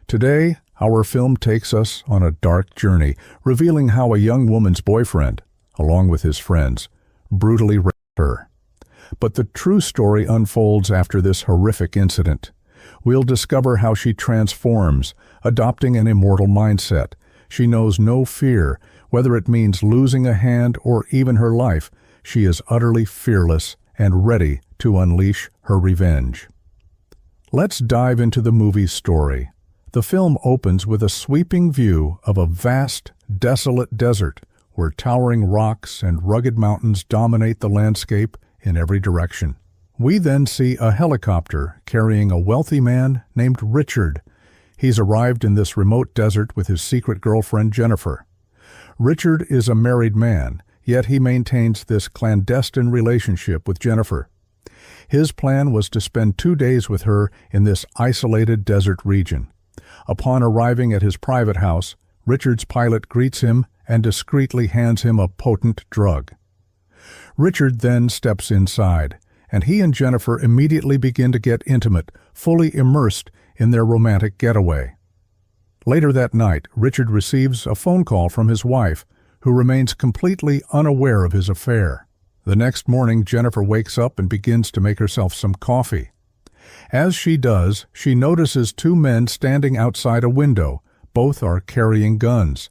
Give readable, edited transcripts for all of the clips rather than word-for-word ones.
Today, our film takes us on a dark journey, revealing how a young woman's boyfriend, along with his friends, brutally raped her. But the true story unfolds after this horrific incident. We'll discover how she transforms, adopting an immortal mindset. She knows no fear, whether it means losing a hand or even her life. She is utterly fearless and ready to unleash her revenge. Let's dive into the movie's story. The film opens with a sweeping view of a vast, desolate desert where towering rocks and rugged mountains dominate the landscape in every direction. We then see a helicopter carrying a wealthy man named Richard. He's arrived in this remote desert with his secret girlfriend, Jennifer. Richard is a married man, yet he maintains this clandestine relationship with Jennifer. His plan was to spend 2 days with her in this isolated desert region. Upon arriving at his private house, Richard's pilot greets him and discreetly hands him a potent drug. Richard then steps inside, and he and Jennifer immediately begin to get intimate, fully immersed in their romantic getaway. Later that night, Richard receives a phone call from his wife, who remains completely unaware of his affair. The next morning, Jennifer wakes up and begins to make herself some coffee. As she does, she notices 2 men standing outside a window. Both are carrying guns.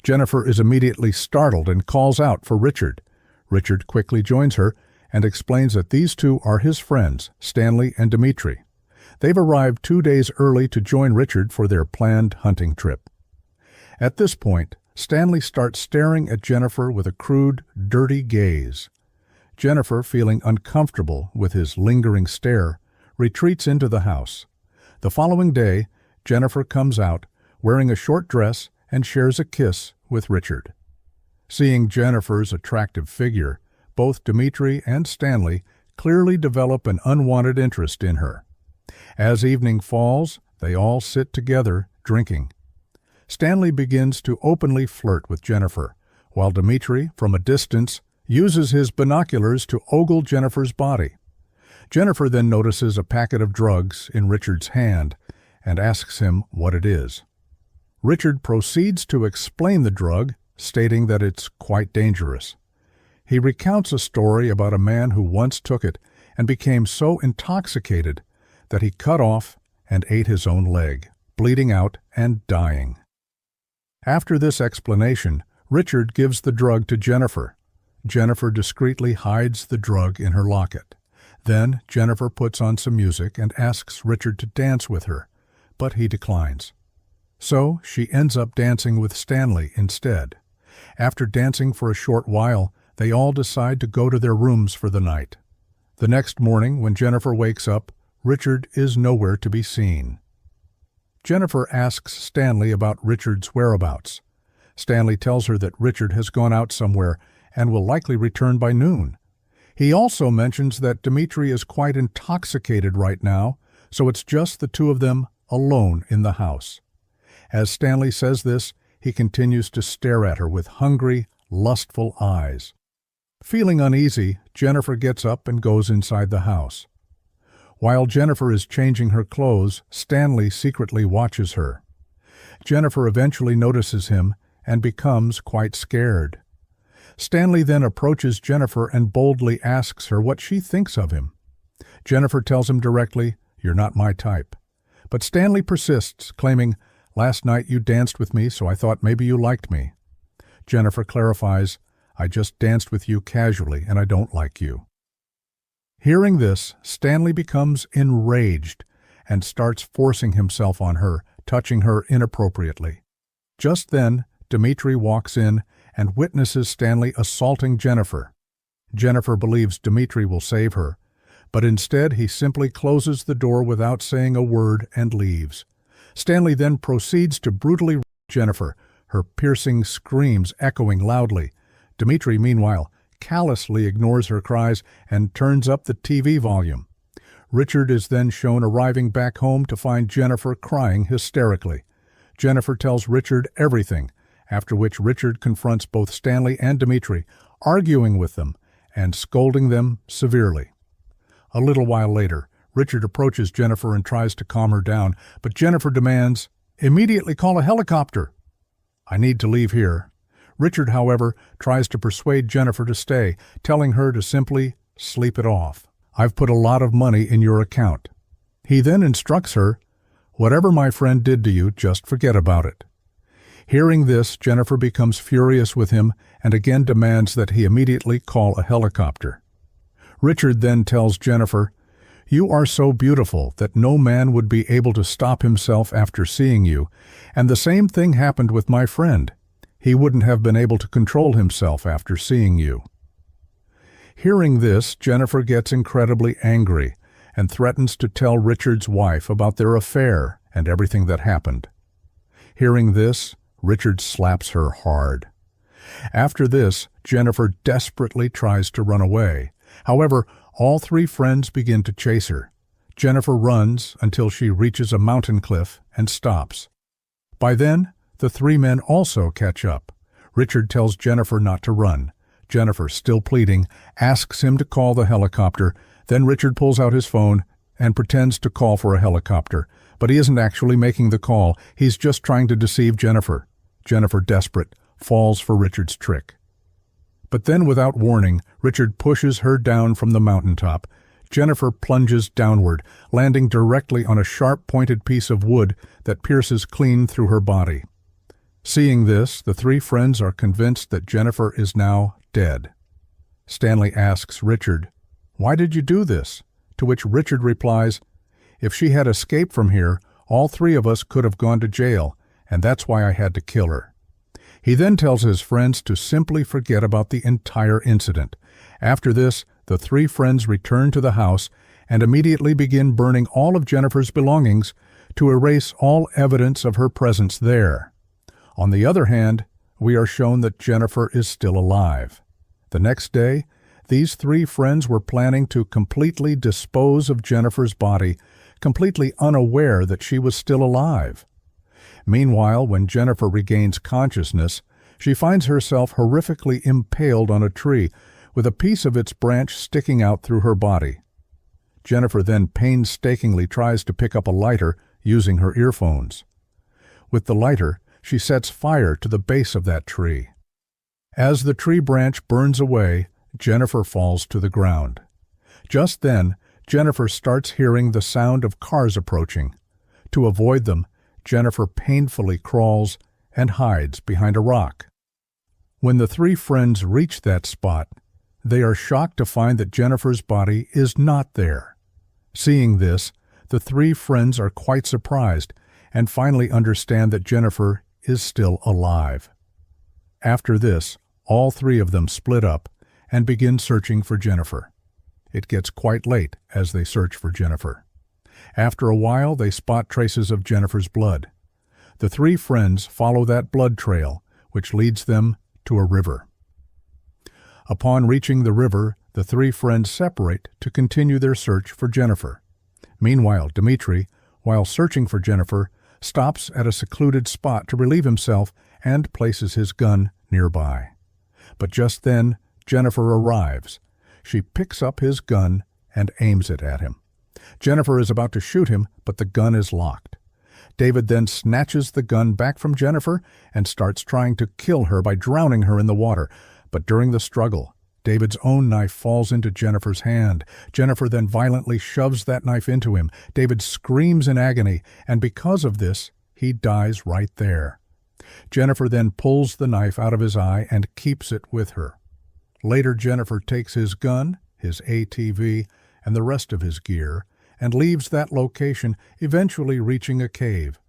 Jennifer is immediately startled and calls out for Richard. Richard quickly joins her and explains that these 2 are his friends, Stanley and Dimitri. They've arrived 2 days early to join Richard for their planned hunting trip. At this point, Stanley starts staring at Jennifer with a crude, dirty gaze. Jennifer, feeling uncomfortable with his lingering stare, retreats into the house. The following day, Jennifer comes out, wearing a short dress, and shares a kiss with Richard. Seeing Jennifer's attractive figure, both Dimitri and Stanley clearly develop an unwanted interest in her. As evening falls, they all sit together, drinking. Stanley begins to openly flirt with Jennifer, while Dimitri, from a distance, uses his binoculars to ogle Jennifer's body. Jennifer then notices a packet of drugs in Richard's hand and asks him what it is. Richard proceeds to explain the drug, stating that it's quite dangerous. He recounts a story about a man who once took it and became so intoxicated that he cut off and ate his own leg, bleeding out and dying. After this explanation, Richard gives the drug to Jennifer. Jennifer discreetly hides the drug in her locket. Then Jennifer puts on some music and asks Richard to dance with her, but he declines. So she ends up dancing with Stanley instead. After dancing for a short while, they all decide to go to their rooms for the night. The next morning, when Jennifer wakes up, Richard is nowhere to be seen. Jennifer asks Stanley about Richard's whereabouts. Stanley tells her that Richard has gone out somewhere and will likely return by noon. He also mentions that Dimitri is quite intoxicated right now, so it's just the 2 of them alone in the house. As Stanley says this, he continues to stare at her with hungry, lustful eyes. Feeling uneasy, Jennifer gets up and goes inside the house. While Jennifer is changing her clothes, Stanley secretly watches her. Jennifer eventually notices him and becomes quite scared. Stanley then approaches Jennifer and boldly asks her what she thinks of him. Jennifer tells him directly, "You're not my type." But Stanley persists, claiming, "Last night you danced with me, so I thought maybe you liked me." Jennifer clarifies, "I just danced with you casually, and I don't like you." Hearing this, Stanley becomes enraged and starts forcing himself on her, touching her inappropriately. Just then, Dimitri walks in and witnesses Stanley assaulting Jennifer. Jennifer believes Dimitri will save her, but instead he simply closes the door without saying a word and leaves. Stanley then proceeds to brutally rape Jennifer, her piercing screams echoing loudly. Dimitri, meanwhile, callously ignores her cries and turns up the TV volume. Richard is then shown arriving back home to find Jennifer crying hysterically. Jennifer tells Richard everything, after which Richard confronts both Stanley and Dimitri, arguing with them and scolding them severely. A little while later, Richard approaches Jennifer and tries to calm her down, but Jennifer demands, Immediately call a helicopter. I need to leave here. Richard, however, tries to persuade Jennifer to stay, telling her to simply sleep it off. I've put a lot of money in your account. He then instructs her, whatever my friend did to you, just forget about it. Hearing this, Jennifer becomes furious with him and again demands that he immediately call a helicopter. Richard then tells Jennifer, you are so beautiful that no man would be able to stop himself after seeing you, and the same thing happened with my friend. He wouldn't have been able to control himself after seeing you. Hearing this, Jennifer gets incredibly angry and threatens to tell Richard's wife about their affair and everything that happened. Hearing this, Richard slaps her hard. After this, Jennifer desperately tries to run away. However, all three friends begin to chase her. Jennifer runs until she reaches a mountain cliff and stops. By then, the three men also catch up. Richard tells Jennifer not to run. Jennifer, still pleading, asks him to call the helicopter. Then Richard pulls out his phone and pretends to call for a helicopter. But he isn't actually making the call. He's just trying to deceive Jennifer. Jennifer, desperate, falls for Richard's trick. But then, without warning, Richard pushes her down from the mountaintop. Jennifer plunges downward, landing directly on a sharp-pointed piece of wood that pierces clean through her body. Seeing this, the three friends are convinced that Jennifer is now dead. Stanley asks Richard, "Why did you do this?" To which Richard replies, "If she had escaped from here, all three of us could have gone to jail, and that's why I had to kill her." He then tells his friends to simply forget about the entire incident. After this, the three friends return to the house and immediately begin burning all of Jennifer's belongings to erase all evidence of her presence there. On the other hand, we are shown that Jennifer is still alive. The next day, these three friends were planning to completely dispose of Jennifer's body, completely unaware that she was still alive. Meanwhile, when Jennifer regains consciousness, she finds herself horrifically impaled on a tree, with a piece of its branch sticking out through her body. Jennifer then painstakingly tries to pick up a lighter using her earphones. With the lighter, she sets fire to the base of that tree. As the tree branch burns away, Jennifer falls to the ground. Just then, Jennifer starts hearing the sound of cars approaching. To avoid them, Jennifer painfully crawls and hides behind a rock. When the three friends reach that spot, they are shocked to find that Jennifer's body is not there. Seeing this, the three friends are quite surprised and finally understand that Jennifer is still alive. After this, all three of them split up and begin searching for Jennifer. It gets quite late as they search for Jennifer. After a while, they spot traces of Jennifer's blood. The three friends follow that blood trail, which leads them to a river. Upon reaching the river, the three friends separate to continue their search for Jennifer. Meanwhile, Dmitri, while searching for Jennifer, stops at a secluded spot to relieve himself and places his gun nearby. But just then, Jennifer arrives. She picks up his gun and aims it at him. Jennifer is about to shoot him, but the gun is locked. David then snatches the gun back from Jennifer and starts trying to kill her by drowning her in the water. But during the struggle, David's own knife falls into Jennifer's hand. Jennifer then violently shoves that knife into him. David screams in agony, and because of this, he dies right there. Jennifer then pulls the knife out of his eye and keeps it with her. Later, Jennifer takes his gun, his ATV, and the rest of his gear, and leaves that location, eventually reaching a cave.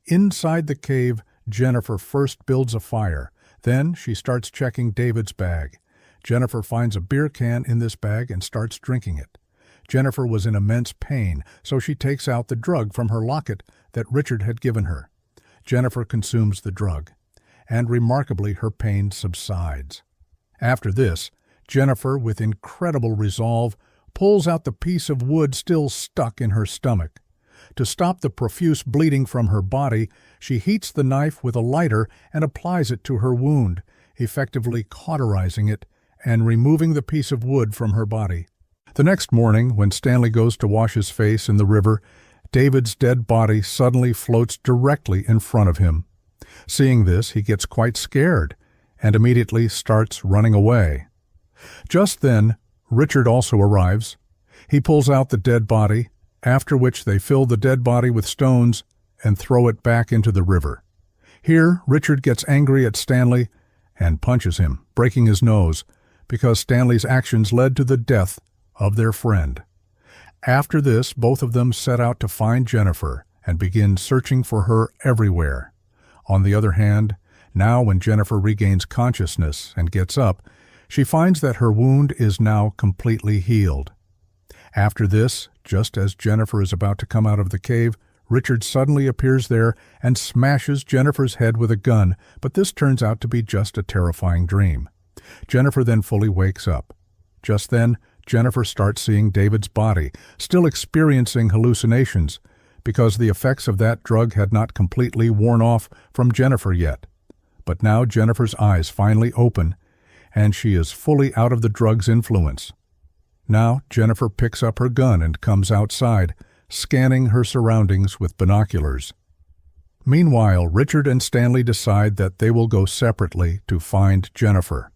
Inside the cave, Jennifer first builds a fire. Then she starts checking David's bag. Jennifer finds a beer can in this bag and starts drinking it. Jennifer was in immense pain, so she takes out the drug from her locket that Richard had given her. Jennifer consumes the drug, and remarkably her pain subsides. After this, Jennifer, with incredible resolve, pulls out the piece of wood still stuck in her stomach. To stop the profuse bleeding from her body, she heats the knife with a lighter and applies it to her wound, effectively cauterizing it and removing the piece of wood from her body. The next morning, when Stanley goes to wash his face in the river, David's dead body suddenly floats directly in front of him. Seeing this, he gets quite scared and immediately starts running away. Just then, Richard also arrives. He pulls out the dead body, after which they fill the dead body with stones and throw it back into the river. Here, Richard gets angry at Stanley and punches him, breaking his nose, because Stanley's actions led to the death of their friend. After this, both of them set out to find Jennifer and begin searching for her everywhere. On the other hand, now when Jennifer regains consciousness and gets up, she finds that her wound is now completely healed. After this, just as Jennifer is about to come out of the cave, Richard suddenly appears there and smashes Jennifer's head with a gun, but this turns out to be just a terrifying dream. Jennifer then fully wakes up. Just then, Jennifer starts seeing David's body, still experiencing hallucinations, because the effects of that drug had not completely worn off from Jennifer yet. But now Jennifer's eyes finally open, and she is fully out of the drug's influence. Now Jennifer picks up her gun and comes outside, scanning her surroundings with binoculars. Meanwhile, Richard and Stanley decide that they will go separately to find Jennifer.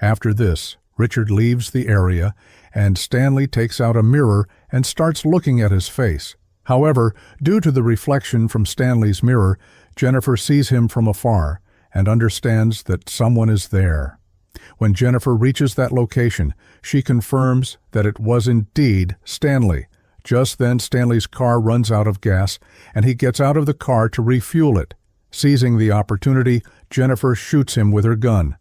After this, Richard leaves the area, and Stanley takes out a mirror and starts looking at his face. However, due to the reflection from Stanley's mirror, Jennifer sees him from afar and understands that someone is there. When Jennifer reaches that location, she confirms that it was indeed Stanley. Just then, Stanley's car runs out of gas, and he gets out of the car to refuel it. Seizing the opportunity, Jennifer shoots him with her gun.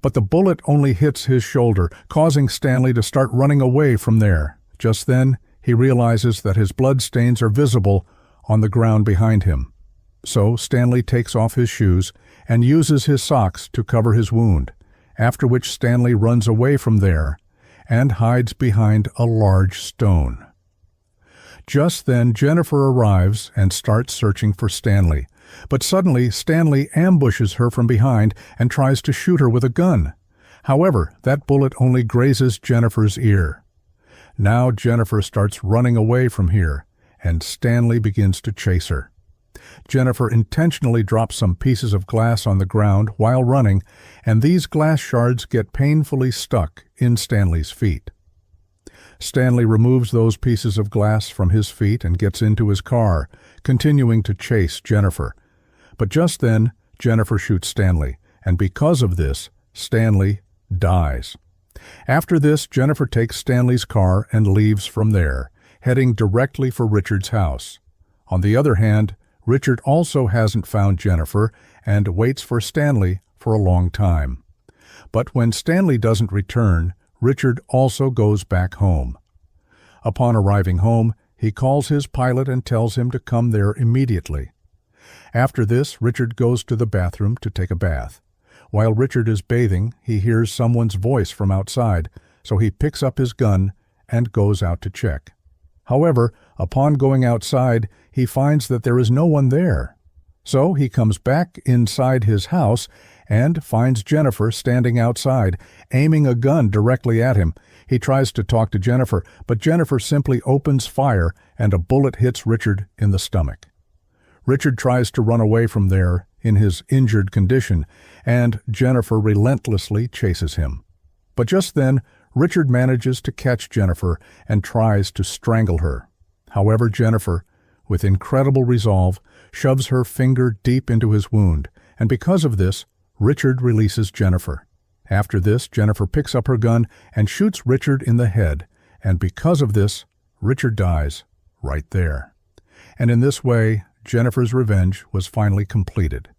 But the bullet only hits his shoulder, causing Stanley to start running away from there. Just then, he realizes that his bloodstains are visible on the ground behind him. So Stanley takes off his shoes and uses his socks to cover his wound, after which Stanley runs away from there and hides behind a large stone. Just then, Jennifer arrives and starts searching for Stanley, but suddenly Stanley ambushes her from behind and tries to shoot her with a gun. However, that bullet only grazes Jennifer's ear. Now Jennifer starts running away from here, and Stanley begins to chase her. Jennifer intentionally drops some pieces of glass on the ground while running, and these glass shards get painfully stuck in Stanley's feet. Stanley removes those pieces of glass from his feet and gets into his car, continuing to chase Jennifer. But just then, Jennifer shoots Stanley, and because of this, Stanley dies. After this, Jennifer takes Stanley's car and leaves from there, heading directly for Richard's house. On the other hand, Richard also hasn't found Jennifer and waits for Stanley for a long time. But when Stanley doesn't return, Richard also goes back home. Upon arriving home, he calls his pilot and tells him to come there immediately. After this, Richard goes to the bathroom to take a bath. While Richard is bathing, he hears someone's voice from outside, so he picks up his gun and goes out to check. However, upon going outside, he finds that there is no one there. So he comes back inside his house and finds Jennifer standing outside, aiming a gun directly at him. He tries to talk to Jennifer, but Jennifer simply opens fire and a bullet hits Richard in the stomach. Richard tries to run away from there in his injured condition, and Jennifer relentlessly chases him. But just then, Richard manages to catch Jennifer and tries to strangle her. However, Jennifer, with incredible resolve, shoves her finger deep into his wound, and because of this, Richard releases Jennifer. After this, Jennifer picks up her gun and shoots Richard in the head, and because of this, Richard dies right there. And in this way, Jennifer's revenge was finally completed.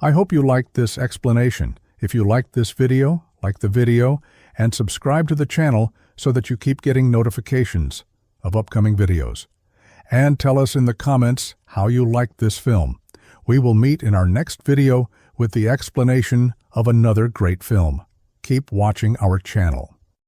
I hope you liked this explanation. If you liked this video, like the video, and subscribe to the channel so that you keep getting notifications of upcoming videos. And tell us in the comments how you liked this film. We will meet in our next video with the explanation of another great film. Keep watching our channel.